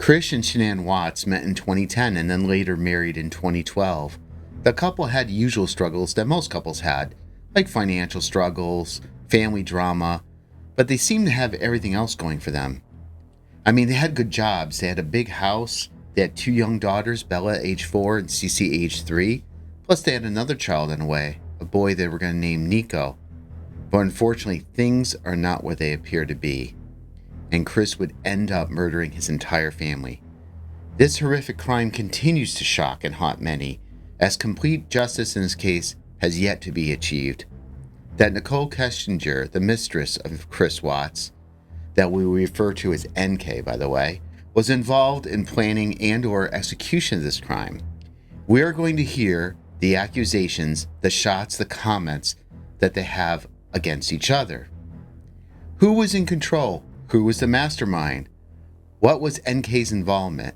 Chris and Shanann Watts met in 2010 and then later married in 2012. The couple had usual struggles that most couples had, like financial struggles, family drama, but they seemed to have everything else going for them. I mean, they had good jobs, they had a big house, they had 2 young daughters, Bella age 4 and Cece age 3, plus they had another child on the way, a boy they were going to name Nico. But unfortunately, things are not what they appear to be, and Chris would end up murdering his entire family. This horrific crime continues to shock and haunt many, as complete justice in this case has yet to be achieved. That Nicole Kessinger, the mistress of Chris Watts, that we refer to as NK by the way, was involved in planning and or execution of this crime. We are going to hear the accusations, the shots, the comments that they have against each other. Who was in control? Who was the mastermind? What was NK's involvement?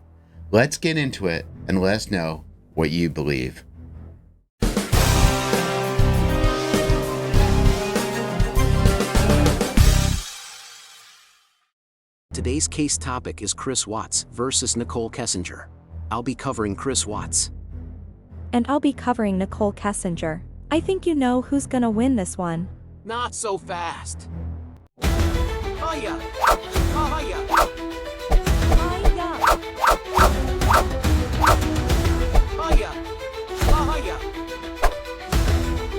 Let's get into it and let us know what you believe. Today's case topic is Chris Watts versus Nicole Kessinger. I'll be covering Chris Watts. And I'll be covering Nicole Kessinger. I think you know who's gonna win this one. Not so fast. Hiya! Hiya! Hiya!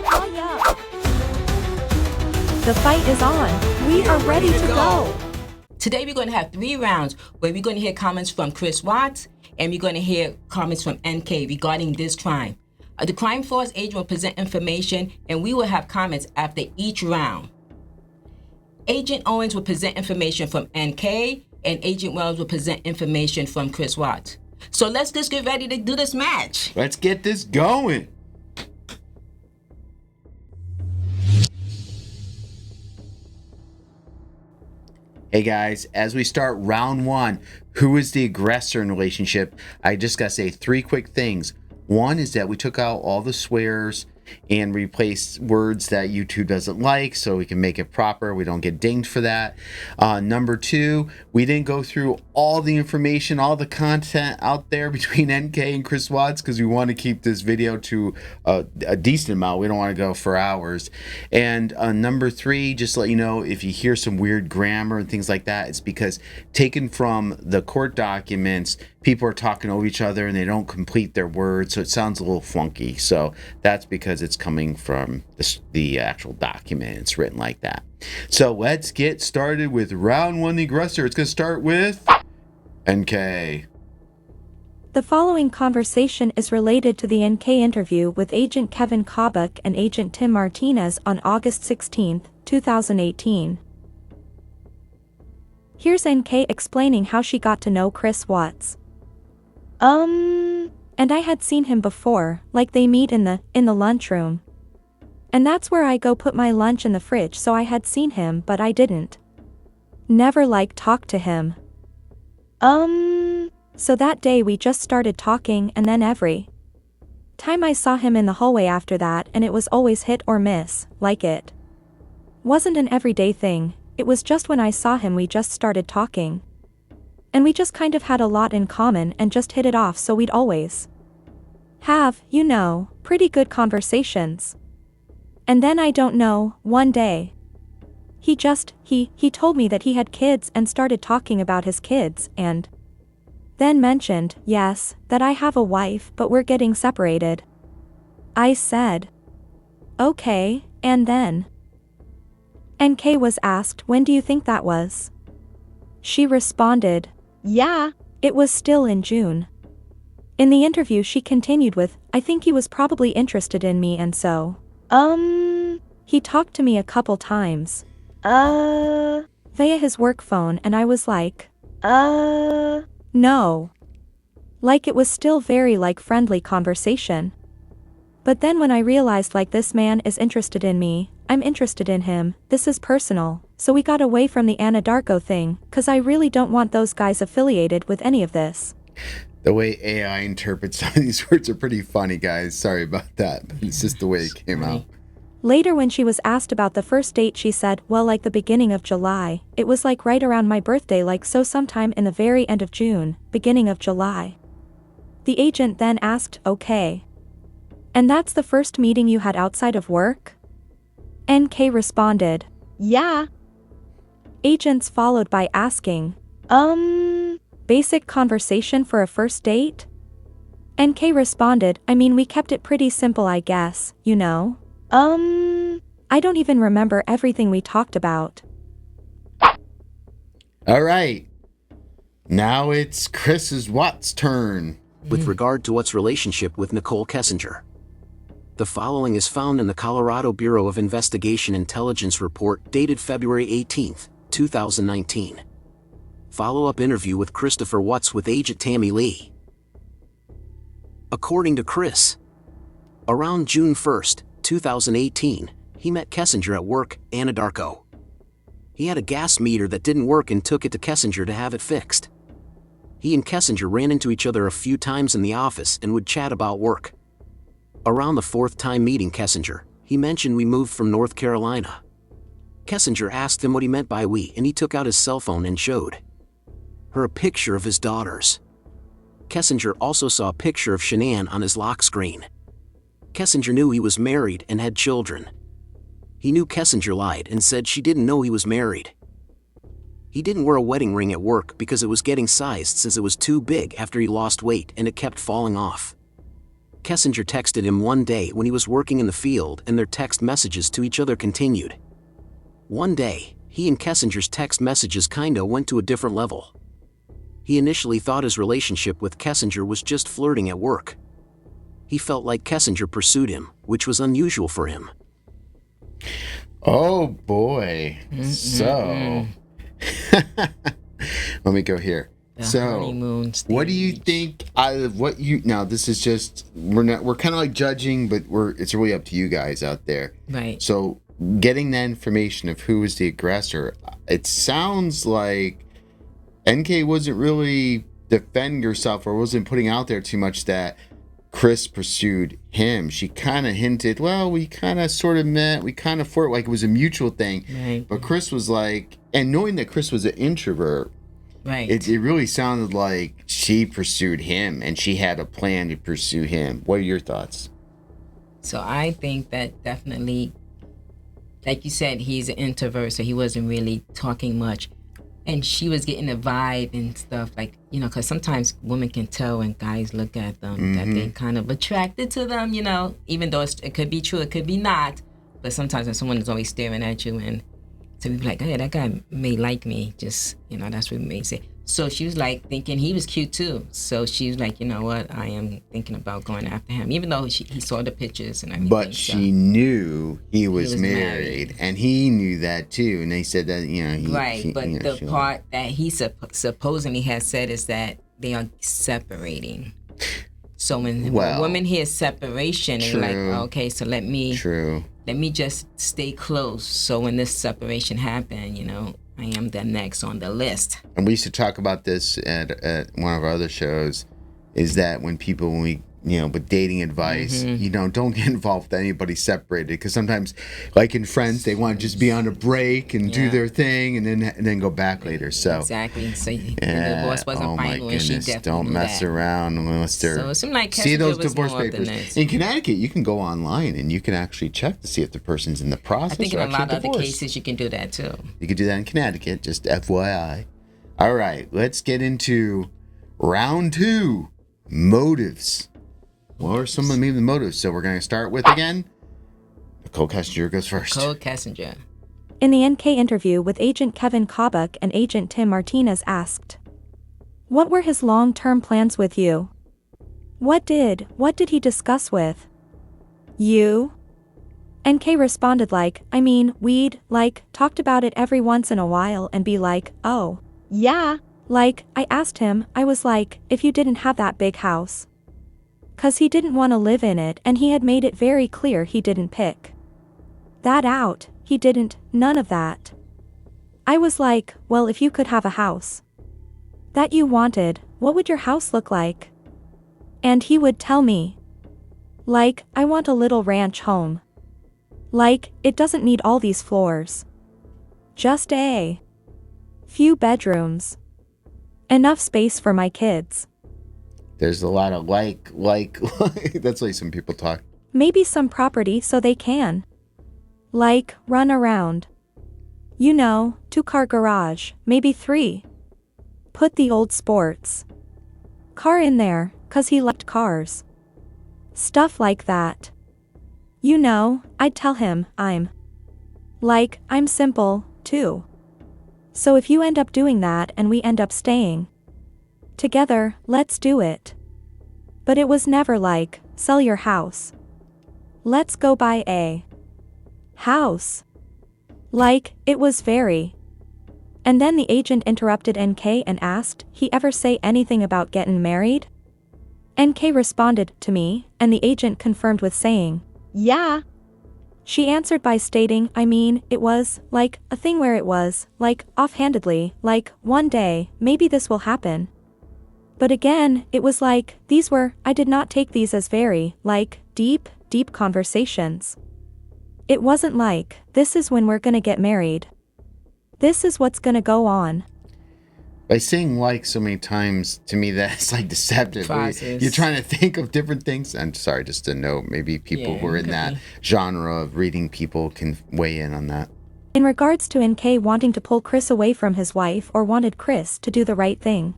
Hiya! The fight is on. We are ready to go. Today we're going to have 3 rounds where we're going to hear comments from Chris Watts and we're going to hear comments from NK regarding this crime. The crime force agent will present information and we will have comments after each round. Agent Owens will present information from NK and Agent Wells will present information from Chris Watts. So let's just get ready to do this match. Let's get this going. Hey guys, as we start round 1, who is the aggressor in the relationship? I just gotta say 3 quick things. One is that we took out all the swears and replaced words that YouTube doesn't like so we can make it proper. We don't get dinged for that. Number 2, we didn't go through all the information, all the content out there between NK and Chris Watts because we want to keep this video to a decent amount. We don't want to go for hours. And number 3, just to let you know, if you hear some weird grammar and things like that, it's because taken from the court documents, people are talking over each other and they don't complete their words, so it sounds a little funky. So that's because it's coming from the actual document. It's written like that. So let's get started with round 1, the aggressor. It's going to start with NK. The following conversation is related to the NK interview with Agent Kevin Kobuk and Agent Tim Martinez on August 16, 2018. Here's NK explaining how she got to know Chris Watts. And I had seen him before, like they meet in the lunchroom. And that's where I go put my lunch in the fridge, so I had seen him but I didn't. Never talk to him. So that day we just started talking and then every time I saw him in the hallway after that and it was always hit or miss, like it wasn't an everyday thing, it was just when I saw him we just started talking. And we just kind of had a lot in common and just hit it off, so we'd always have, pretty good conversations. And then I don't know, one day, he told me that he had kids and started talking about his kids and then mentioned, yes, that I have a wife but we're getting separated. I said, okay, and then NK was asked, when do you think that was? She responded, yeah, it was still in June. In the interview she continued with, I think he was probably interested in me and so, he talked to me a couple times. Via his work phone and I was like, no. Like it was still very friendly conversation. But then when I realized this man is interested in me, I'm interested in him, this is personal, so we got away from the Anna Darko thing, cause I really don't want those guys affiliated with any of this. The way AI interprets some of these words are pretty funny, guys. Sorry about that, but it's just the way it came out. Later when she was asked about the first date she said, well, like the beginning of July, it was like right around my birthday, like so sometime in the very end of June, beginning of July. The agent then asked, okay. And that's the first meeting you had outside of work? NK responded, Yeah. Agents followed by asking, basic conversation for a first date? NK responded, I mean we kept it pretty simple I guess, you know? I don't even remember everything we talked about. All right. Now it's Chris Watt's turn. With regard to Watt's relationship with Nicole Kessinger. The following is found in the Colorado Bureau of Investigation Intelligence report dated February 18, 2019. Follow-up interview with Christopher Watts with agent Tammy Lee. According to Chris, around June 1, 2018, he met Kessinger at work, Anadarko. He had a gas meter that didn't work and took it to Kessinger to have it fixed. He and Kessinger ran into each other a few times in the office and would chat about work. Around the fourth time meeting Kessinger, he mentioned we moved from North Carolina. Kessinger asked him what he meant by we, and he took out his cell phone and showed her a picture of his daughters. Kessinger also saw a picture of Shanann on his lock screen. Kessinger knew he was married and had children. He knew Kessinger lied and said she didn't know he was married. He didn't wear a wedding ring at work because it was getting sized since it was too big after he lost weight and it kept falling off. Kessinger texted him one day when he was working in the field and their text messages to each other continued. One day, he and Kessinger's text messages kinda went to a different level. He initially thought his relationship with Kessinger was just flirting at work. He felt like Kessinger pursued him, which was unusual for him. Oh boy. So let me go here. What do you think out of what you now this is just we're kind of like judging, but it's really up to you guys out there. Right. So getting that information of who was the aggressor, it sounds like NK wasn't really defending herself or wasn't putting out there too much that Chris pursued him. She kind of hinted, well, we kind of sort of met, we kind of flirted, like it was a mutual thing. Right. But Chris was like, and knowing that Chris was an introvert, Right. it really sounded like she pursued him and she had a plan to pursue him. What are your thoughts? So I think that definitely, like you said, he's an introvert, so he wasn't really talking much. And she was getting a vibe and stuff, like, you know, because sometimes women can tell when guys look at them that they're kind of attracted to them, you know, even though it could be true, it could be not. But sometimes when someone is always staring at you, and so we'd be like, hey, that guy may like me, just, you know, that's what we may say. So she was like thinking he was cute too. So she was like, you know what, I am thinking about going after him, even though he saw the pictures and everything. But she knew he was married, and he knew that too. And they said that, you know, the part that he supposedly has said is that they are separating. So when a woman hears separation, they're like, okay, so let me just stay close. So when this separation happened, you know, I am the next on the list. And we used to talk about this at one of our other shows, is that when we, you know, with dating advice, you know, don't get involved with anybody separated, because sometimes, like in Friends, they want to just be on a break and do their thing and then go back later. So exactly. So the divorce wasn't final, and she definitely don't mess around unless they're. So it seemed like see those divorce more papers in Connecticut. You can go online and you can actually check to see if the person's in the process. I think in or a lot of divorced. other cases you can do that too. You could do that in Connecticut. Just FYI. All right, let's get into round 2, motives. What are some of the motives? So we're going to start with, again, Nicole Kessinger goes first. Nicole Kessinger. In the NK interview with Agent Kevin Kobuk and Agent Tim Martinez asked, what were his long-term plans with you? What did he discuss with you? NK responded like, I mean, we'd, like, talked about it every once in a while and be like, oh, Yeah. like, I asked him, I was like, if you didn't have that big house. 'Cause he didn't want to live in it, and he had made it very clear he didn't pick that out, he didn't, none of that. I was like, well, if you could have a house that you wanted, what would your house look like? And he would tell me, like, I want a little ranch home. Like, it doesn't need all these floors. Just a few bedrooms. Enough space for my kids. There's a lot of like. That's the way some people talk. Maybe some property so they can, like, run around. 2-car garage, maybe 3. Put the old sports car in there, 'cause he liked cars. Stuff like that. I'd tell him, I'm simple, too. So if you end up doing that and we end up staying together, let's do it. But it was never like, sell your house. Let's go buy a house. Like, it was very. And then the agent interrupted NK and asked, he ever say anything about getting married? NK responded to me, and the agent confirmed with saying, yeah. She answered by stating, it was, like, a thing where it was, like, offhandedly, like, one day, maybe this will happen. But again, it was like, I did not take these as very, like, deep conversations. It wasn't like, this is when we're gonna get married. This is what's gonna go on. By saying like so many times, to me, that's like deceptive. You're trying to think of different things. I'm sorry, just to note, maybe people who are in that genre of reading people can weigh in on that. In regards to NK wanting to pull Chris away from his wife or wanted Chris to do the right thing,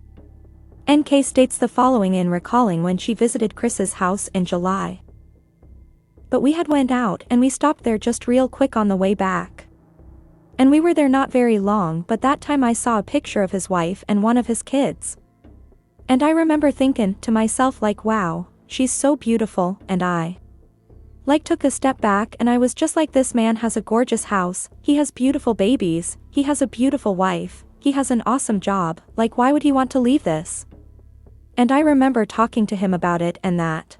NK states the following in recalling when she visited Chris's house in July. But we had went out and we stopped there just real quick on the way back. And we were there not very long, but that time I saw a picture of his wife and one of his kids. And I remember thinking to myself like, wow, she's so beautiful, and I took a step back and I was just like, this man has a gorgeous house, he has beautiful babies, he has a beautiful wife, he has an awesome job, like why would he want to leave this? And I remember talking to him about it, and that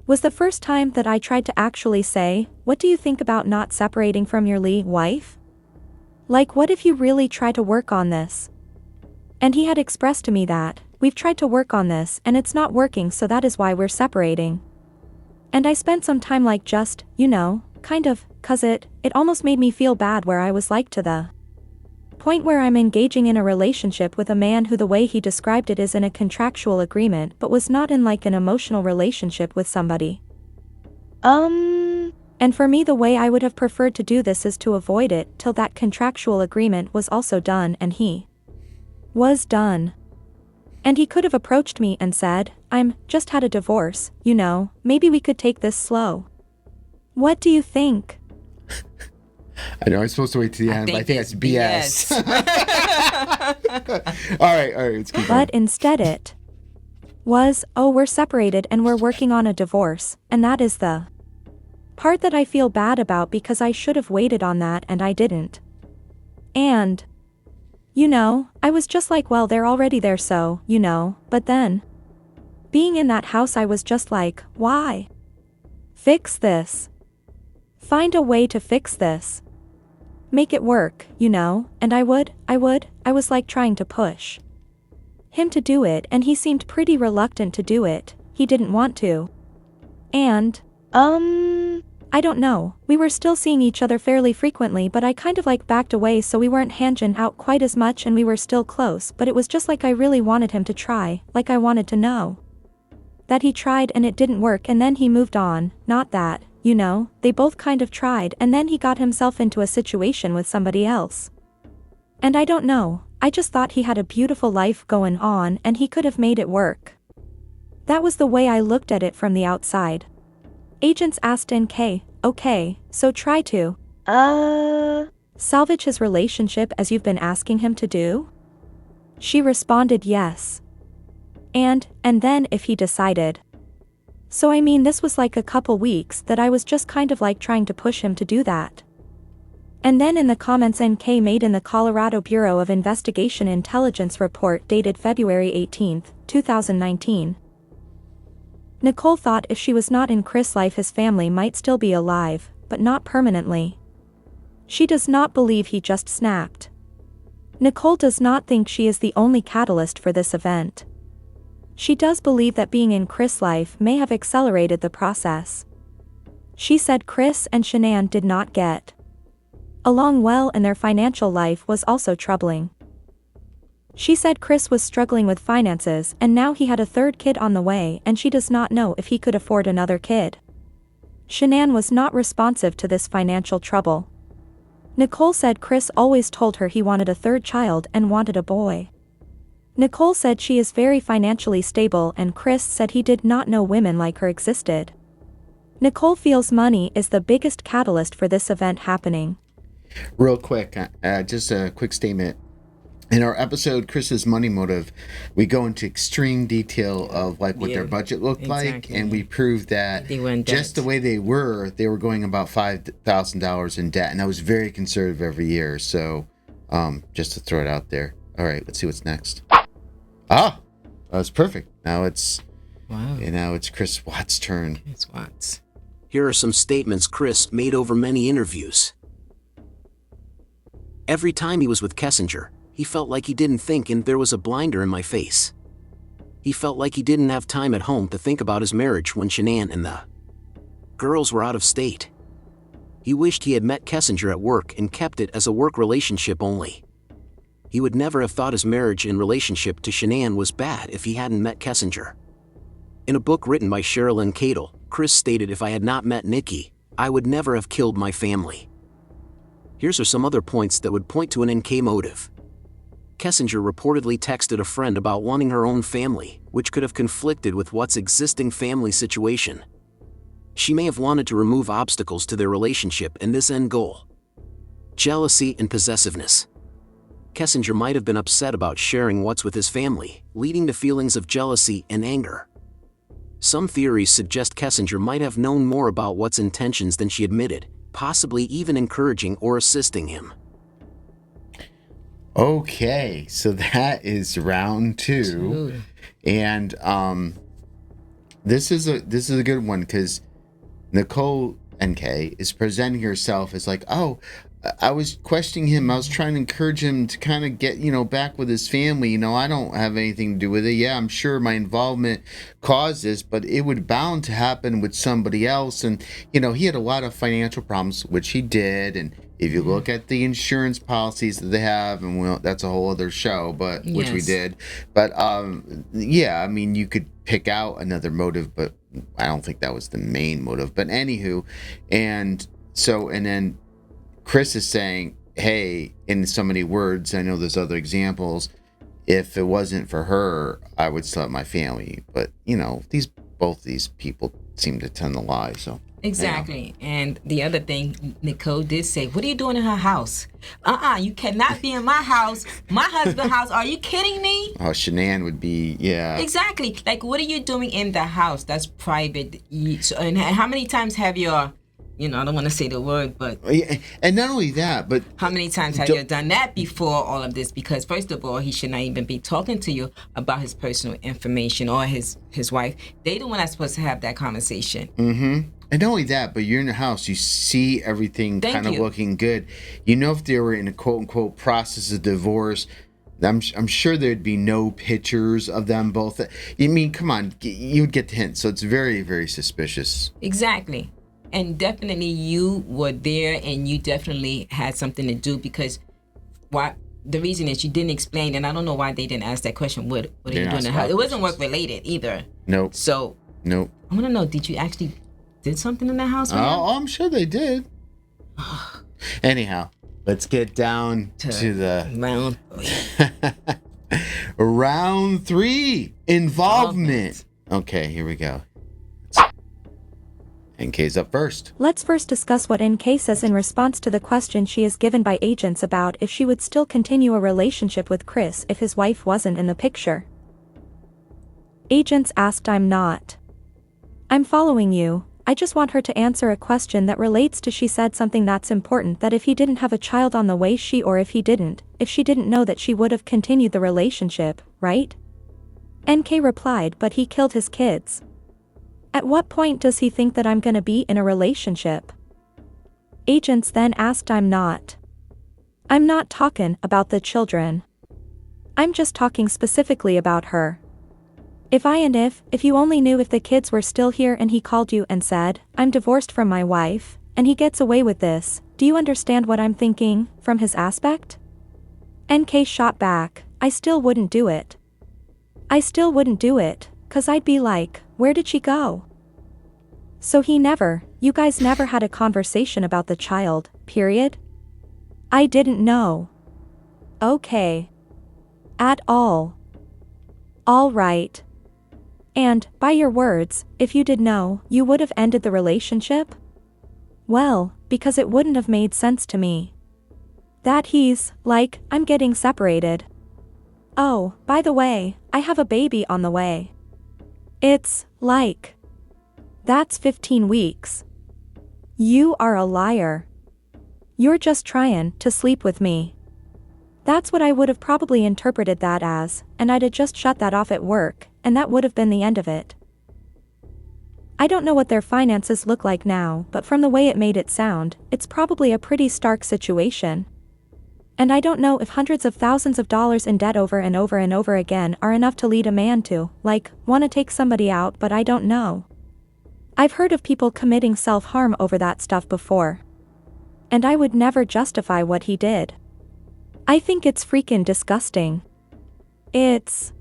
was the first time that I tried to actually say, what do you think about not separating from your wife? Like, what if you really try to work on this? And he had expressed to me that, we've tried to work on this and it's not working, so that is why we're separating. And I spent some time like just, kind of, 'cause it almost made me feel bad where I was like to the point where I'm engaging in a relationship with a man who the way he described it is in a contractual agreement but was not in like an emotional relationship with somebody. And for me the way I would have preferred to do this is to avoid it till that contractual agreement was also done, and he was done. And he could have approached me and said, I'm just had a divorce, maybe we could take this slow. What do you think? I know I'm supposed to wait to the end, but I think that's BS. All right, let's keep going. But instead it was, we're separated and we're working on a divorce, and that is the part that I feel bad about because I should have waited on that and I didn't. And, I was just like, well, they're already there, so, but then, being in that house I was just like, why? Fix this. Find a way to fix this. Make it work, and I was like trying to push him to do it, and he seemed pretty reluctant to do it, he didn't want to. And, I don't know, we were still seeing each other fairly frequently, but I kind of like backed away so we weren't hanging out quite as much and we were still close, but it was just like I really wanted him to try, like I wanted to know that he tried and it didn't work and then he moved on, not that. They both kind of tried and then he got himself into a situation with somebody else. And I don't know, I just thought he had a beautiful life going on and he could have made it work. That was the way I looked at it from the outside. Agents asked NK, okay, so try to salvage his relationship as you've been asking him to do? She responded yes. And then if he decided. So this was like a couple weeks that I was just kind of like trying to push him to do that. And then in the comments NK made in the Colorado Bureau of Investigation Intelligence report dated February 18, 2019. Nicole thought if she was not in Chris' life his family might still be alive, but not permanently. She does not believe he just snapped. Nicole does not think she is the only catalyst for this event. She does believe that being in Chris' life may have accelerated the process. She said Chris and Shanann did not get along well and their financial life was also troubling. She said Chris was struggling with finances and now he had a third kid on the way and she does not know if he could afford another kid. Shanann was not responsive to this financial trouble. Nicole said Chris always told her he wanted a third child and wanted a boy. Nicole said she is very financially stable and Chris said he did not know women like her existed. Nicole feels money is the biggest catalyst for this event happening. Real quick, just a quick statement. In our episode, Chris's money motive, we go into extreme detail of like what their budget looked like, and we proved that just the way they were going about $5,000 in debt, and that was very conservative every year. So, just to throw it out there. All right, let's see what's next. That was perfect. Now it's Chris Watts' turn. Chris Watts. Here are some statements Chris made over many interviews. Every time he was with Kessinger, he felt like he didn't think and there was a blinder in my face. He felt like he didn't have time at home to think about his marriage when Shanann and the girls were out of state. He wished he had met Kessinger at work and kept it as a work relationship only. He would never have thought his marriage and relationship to Shanann was bad if he hadn't met Kessinger. In a book written by Sherilyn Cadle, Chris stated, "If I had not met Nikki, I would never have killed my family." Here's are some other points that would point to an NK motive. Kessinger reportedly texted a friend about wanting her own family, which could have conflicted with Watts' existing family situation. She may have wanted to remove obstacles to their relationship and this end goal. Jealousy and possessiveness. Kessinger might have been upset about sharing Watts with his family, leading to feelings of jealousy and anger. Some theories suggest Kessinger might have known more about Watts' intentions than she admitted, possibly even encouraging or assisting him. Okay, so that is round two. And this is a good one because Nicole NK is presenting herself as like, I was questioning him. I was trying to encourage him to kind of get, back with his family. I don't have anything to do with it. Yeah, I'm sure my involvement caused this, but it would bound to happen with somebody else. And, he had a lot of financial problems, which he did. And if you look at the insurance policies that they have, and that's a whole other show, but which we did. But, you could pick out another motive, but I don't think that was the main motive. But anywho, and then Chris is saying, hey, in so many words, I know there's other examples, if it wasn't for her, I would still have my family. But, both these people seem to tend to lie, so. Exactly. And the other thing, Nicole did say, what are you doing in her house? You cannot be in my house, my husband's house. Are you kidding me? Oh, Shanann would be, yeah. Exactly. Like, what are you doing in the house? That's private. And how many times have your... I don't want to say the word, but... And not only that, but... How many times have you done that before all of this? Because, first of all, he should not even be talking to you about his personal information or his wife. They the one that's supposed to have that conversation. Mm-hmm. And not only that, but you're in the house. You see everything kind of looking good. If they were in a quote-unquote process of divorce... I'm sure there'd be no pictures of them both. Come on, you'd get the hint. So it's very, very suspicious. Exactly. And definitely you were there and you definitely had something to do because the reason is you didn't explain, and I don't know why they didn't ask that question. What are you doing in the house? It wasn't work related either. Nope. So nope. I want to know, did you actually did something in the house? I'm sure they did. Anyhow, let's get down to the round 3. Round 3, involvement. Okay, here we go. NK's up first. Let's first discuss what NK says in response to the question she is given by agents about if she would still continue a relationship with Chris if his wife wasn't in the picture. Agents asked, I'm not. I'm following you. I just want her to answer a question that relates to she said something that's important, that if he didn't have a child on the way if she didn't know that she would have continued the relationship, right? NK replied, but he killed his kids. At what point does he think that I'm gonna be in a relationship? Agents then asked, I'm not talking about the children. I'm just talking specifically about her. If you only knew if the kids were still here and he called you and said, I'm divorced from my wife, and he gets away with this, do you understand what I'm thinking, from his aspect? NK shot back, I still wouldn't do it. I still wouldn't do it, 'cause I'd be like, where did she go? So you guys never had a conversation about the child, period? I didn't know. Okay. At all. All right. And, by your words, if you did know, you would have ended the relationship? Well, because it wouldn't have made sense to me. That I'm getting separated. Oh, by the way, I have a baby on the way. That's 15 weeks. You are a liar. You're just trying to sleep with me. That's what I would have probably interpreted that as, and I'd have just shut that off at work, and that would have been the end of it. I don't know what their finances look like now, but from the way it made it sound, it's probably a pretty stark situation. And I don't know if hundreds of thousands of dollars in debt over and over and over again are enough to lead a man to, want to take somebody out, but I don't know. I've heard of people committing self-harm over that stuff before. And I would never justify what he did. I think it's freaking disgusting. He's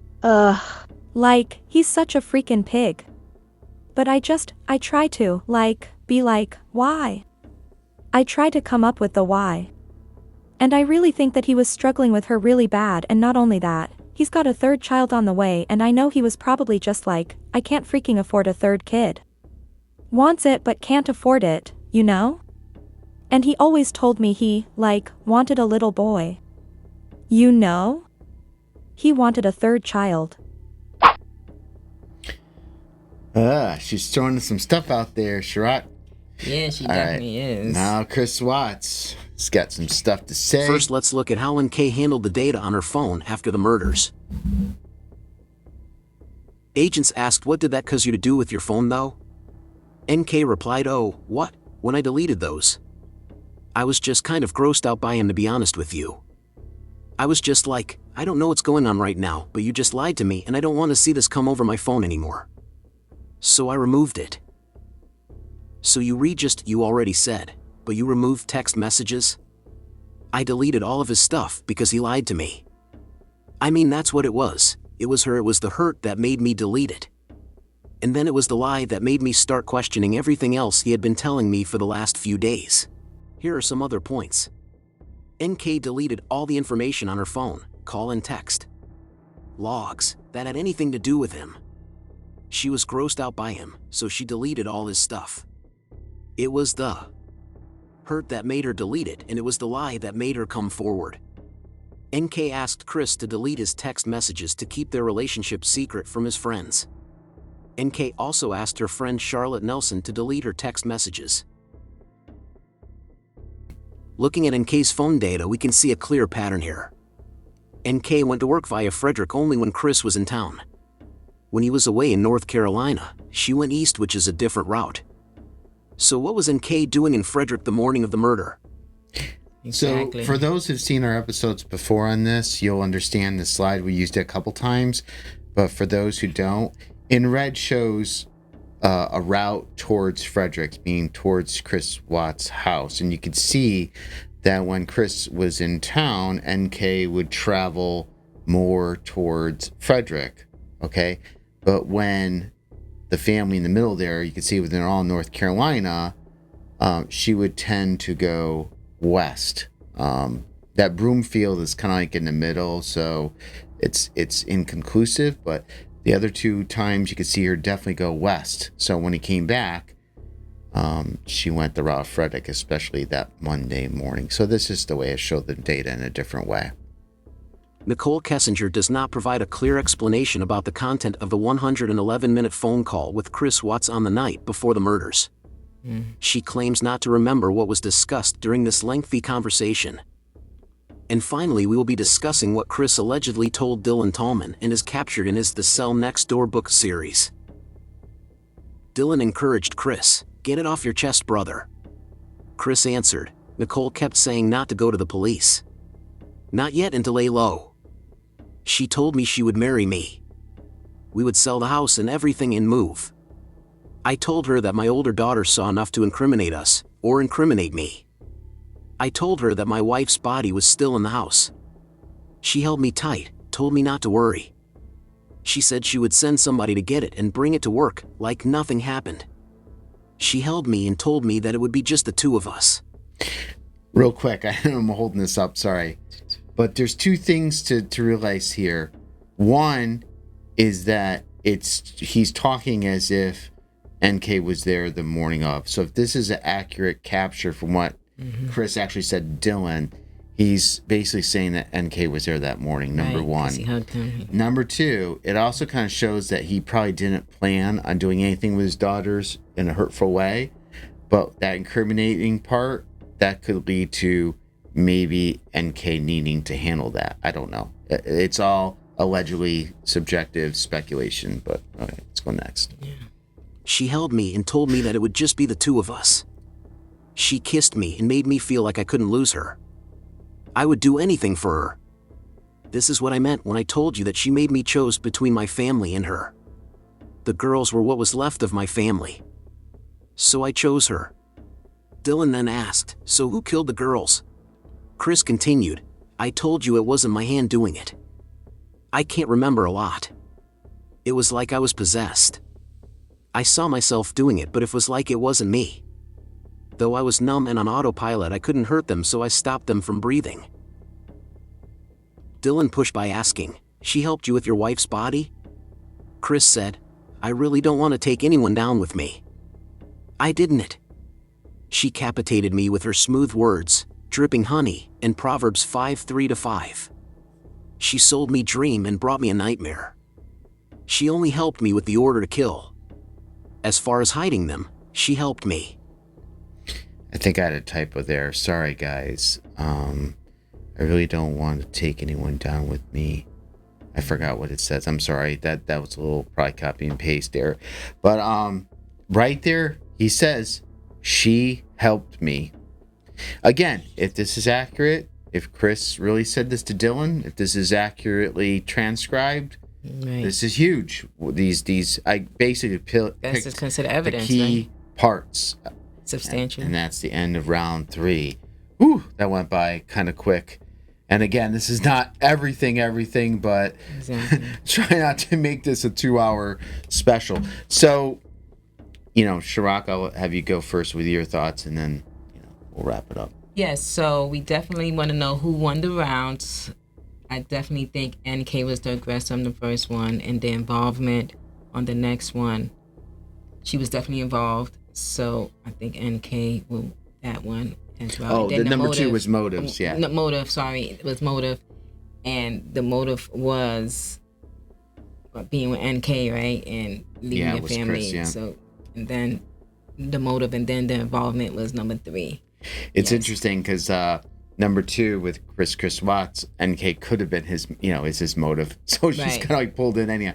such a freaking pig. But I try to, be like, why? I try to come up with the why. And I really think that he was struggling with her really bad, and not only that, he's got a third child on the way, and I know he was probably just like, I can't freaking afford a third kid. Wants it but can't afford it, you know? And he always told me he, wanted a little boy. You know? He wanted a third child. She's throwing some stuff out there, Sharat. Yeah, she All definitely is. Now Chris Watts has got some stuff to say. First, let's look at how NK handled the data on her phone after the murders. Agents asked, what did that cause you to do with your phone though? NK replied, oh, what? When I deleted those. I was just kind of grossed out by him, to be honest with you. I was just like, I don't know what's going on right now, but you just lied to me and I don't want to see this come over my phone anymore. So I removed it. So you already said, but you removed text messages? I deleted all of his stuff because he lied to me. I mean, that's what it was. It was the hurt that made me delete it. And then it was the lie that made me start questioning everything else he had been telling me for the last few days. Here are some other points. NK deleted all the information on her phone, call and text. Logs that had anything to do with him. She was grossed out by him, so she deleted all his stuff. It was the hurt that made her delete it, and it was the lie that made her come forward. NK asked Chris to delete his text messages to keep their relationship secret from his friends. NK also asked her friend Charlotte Nelson to delete her text messages. Looking at NK's phone data, we can see a clear pattern here. NK went to work via Frederick only when Chris was in town. When he was away in North Carolina, she went east, which is a different route. So what was NK doing in Frederick the morning of the murder? So Exactly. for those who've seen our episodes before on this, you'll understand the slide. We used it a couple times, but for those who don't, in red shows a route towards Frederick, meaning towards Chris Watts' house. And you could see that when Chris was in town, NK would travel more towards Frederick, okay? But when the family in the middle there, you can see they're all North Carolina, she would tend to go west. That Broomfield is kind of like in the middle, so it's inconclusive, but the other two times you could see her definitely go west. So when he came back, she went the route of Frederick, especially that Monday morning. So this is the way I showed the data in a different way. Nicole Kessinger does not provide a clear explanation about the content of the 111-minute phone call with Chris Watts on the night before the murders. She claims not to remember what was discussed during this lengthy conversation. And finally, we will be discussing what Chris allegedly told Dylan Tallman and is captured in his The Cell Next Door book series. Dylan encouraged Chris, "Get it off your chest, brother." Chris answered. Nicole kept saying not to go to the police. Not yet, and to lay low. She told me she would marry me. we would sell the house and everything and move. I told her that my older daughter saw enough to incriminate us, or incriminate me. I told her that my wife's body was still in the house. She held me tight, told me not to worry. She said she would send somebody to get it and bring it to work, like nothing happened. She held me and told me that it would be just the two of us. Real quick, I'm holding this up, sorry. But there's two things to realize here. One is that he's talking as if NK was there the morning of. So if this is an accurate capture from what Chris actually said to Dylan, he's basically saying that NK was there that morning, number one. He hugged him. Number two, it also kind of shows that he probably didn't plan on doing anything with his daughters in a hurtful way. But that incriminating part, that could lead to maybe NK needing to handle that. I don't know. It's all allegedly subjective speculation, but okay, let's go next. Yeah. She held me and told me that it would just be the two of us. She kissed me and made me feel like I couldn't lose her. I would do anything for her. This is what I meant when I told you that she made me choose between my family and her. The girls were what was left of my family. So I chose her. Dylan then asked, "So who killed the girls?" Chris continued, "I told you it wasn't my hand doing it. I can't remember a lot. It was like I was possessed. I saw myself doing it, but it was like it wasn't me. Though I was numb and on autopilot, I couldn't hurt them, so I stopped them from breathing." Dylan pushed by asking, "She helped you with your wife's body?" Chris said, "I really don't want to take anyone down with me. I didn't." She capitated me with her smooth words, dripping honey, and Proverbs 5:3-5. She sold me dream and brought me a nightmare. She only helped me with the order to kill. As far as hiding them, she helped me. I think I had a typo there. Sorry, guys. I really don't want to take anyone down with me. I forgot what it says. I'm sorry. That was a little probably copy and paste there. But right there, he says, "She helped me." Again, if this is accurate, if Chris really said this to Dylan, if this is accurately transcribed, this is huge. These I basically This is considered the evidence, key parts. Substantial. And that's the end of round 3. Whew, that went by kind of quick. And again, this is not everything, but Exactly. try not to make this a 2-hour special. So, Chirac, I'll have you go first with your thoughts, and then, we'll wrap it up. Yes, so we definitely want to know who won the rounds. I definitely think NK was the aggressor on the first one, and the involvement on the next one, she was definitely involved. So I think NK will that one as well. Oh, the number 2 was motives, yeah. It was motive. And the motive was being with NK, right? And leaving your family. Chris, yeah. So, and then the motive and then the involvement was number 3. It's interesting because number 2 with Chris Watts, NK could have been his, is his motive. So she's kind of like pulled in anyhow.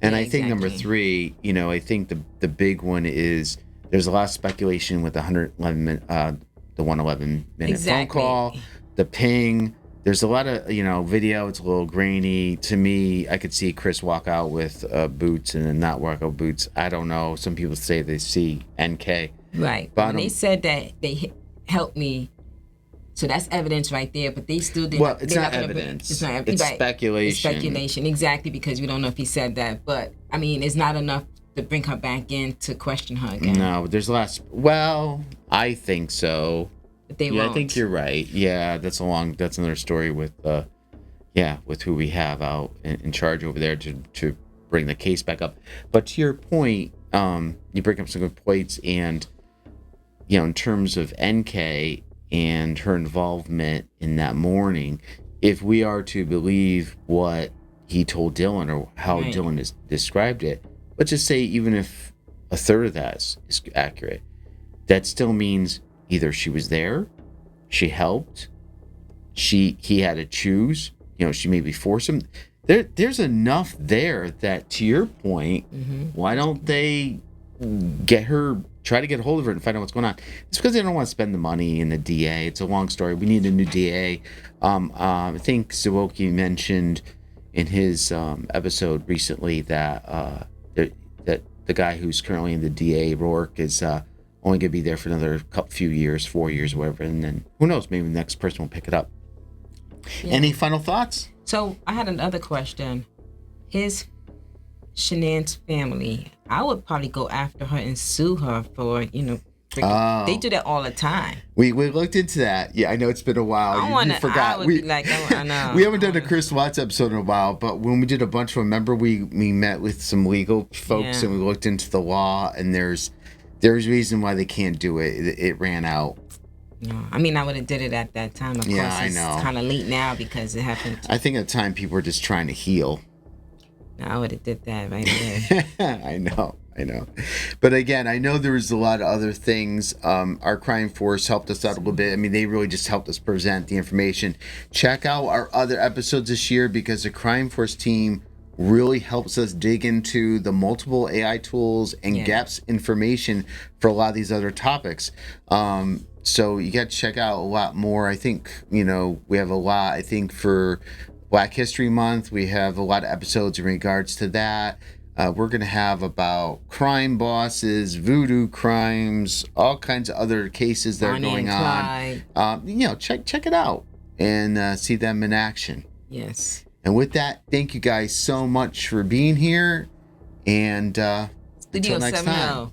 And I think number 3, I think the big one is there's a lot of speculation with the 111-minute phone call, the ping. There's a lot of, video. It's a little grainy. To me, I could see Chris walk out with boots and then not walk out boots. I don't know. Some people say they see NK. Right. But they said that they helped me. So that's evidence right there. But they still didn't. Well, it's not evidence. It's speculation. It's speculation. Exactly, because we don't know if he said that. But, I mean, it's not enough to bring her back in to question her again. No, there's less. Well, I think so. But they won't. I think you're right. Yeah, that's another story with with who we have out in charge over there to bring the case back up. But to your point, you bring up some good points, and in terms of NK and her involvement in that morning, if we are to believe what he told Dylan or how Dylan has described it, let's just say even if a third of that is accurate, that still means either she was there, she helped, he had to choose, she maybe forced him. There's enough there that, to your point, why don't they try to get a hold of her and find out what's going on? It's because they don't want to spend the money in the DA. It's a long story. We need a new DA. I think Zawoki mentioned, in his episode recently that that the guy who's currently in the DA, Rourke, is only going to be there for another few years, 4 years, whatever, and then who knows, maybe the next person will pick it up. Yeah. Any final thoughts? So I had another question. His Shanann's family, I would probably go after her and sue her for, they do that all the time. We looked into that. Yeah, I know it's been a while. You forgot. I would be like, I know. We haven't done a Chris Watts episode in a while, but when we did a bunch, remember we met with some legal folks and we looked into the law, and there's reason why they can't do it. It ran out. No, I mean, I would have did it at that time. Of course, I know. It's kind of late now because it happened. I think at the time people were just trying to heal. No, I would have did that right there. I know. But again, I know there was a lot of other things. Our crime force helped us out a little bit. I mean, they really just helped us present the information. Check out our other episodes this year because the crime force team really helps us dig into the multiple AI tools and gaps information for a lot of these other topics. So you got to check out a lot more. I think, we have a lot, I think for Black History Month, we have a lot of episodes in regards to that. We're going to have about crime bosses, voodoo crimes, all kinds of other cases that are going on. Check it out and see them in action. Yes. And with that, thank you guys so much for being here. And until next time.